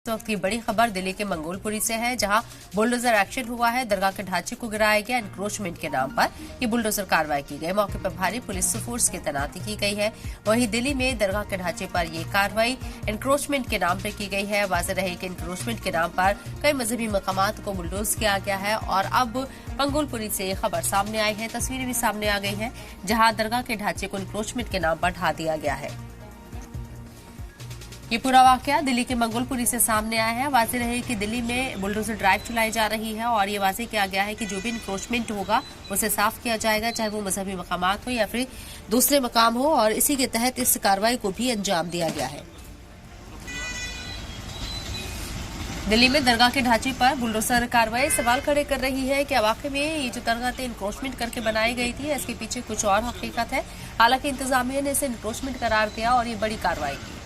इस वक्त की बड़ी खबर दिल्ली के मंगोलपुरी से है, जहां बुलडोजर एक्शन हुआ है। दरगाह के ढांचे को गिराया गया। एनक्रोचमेंट के नाम पर ये बुलडोजर कार्रवाई की गई। मौके पर भारी पुलिस फोर्स की तैनाती की गई है। वहीं दिल्ली में दरगाह के ढांचे पर ये कार्रवाई एनक्रोचमेंट के नाम पर की गई है। वाज़ेह रहे कि एनक्रोचमेंट के नाम पर कई मजहबी मकामात को बुलडोज किया गया है और अब मंगोलपुरी से ये खबर सामने आई है। तस्वीरें भी सामने आ गई हैं, जहां दरगाह के ढांचे को एनक्रोचमेंट के नाम पर ढा दिया गया है। ये पूरा वाकया दिल्ली के मंगोलपुरी से सामने आया है। वाज़ेह रहे कि दिल्ली में बुलडोजर ड्राइव चलाई जा रही है और ये वाज़ेह किया गया है कि जो भी इंक्रोचमेंट होगा उसे साफ किया जाएगा, चाहे वो मजहबी मकामात हो या फिर दूसरे मकाम हो, और इसी के तहत इस कार्रवाई को भी अंजाम दिया गया है। दिल्ली में दरगाह के ढांचे पर बुलडोजर कार्रवाई सवाल खड़े कर रही है कि वाकई में ये जो दरगाह थी इंक्रोचमेंट करके बनाई गई थी, इसके पीछे कुछ और हकीकत है। हालांकि इंतजामिया ने इसे इंक्रोचमेंट करार दिया और ये बड़ी कार्रवाई की।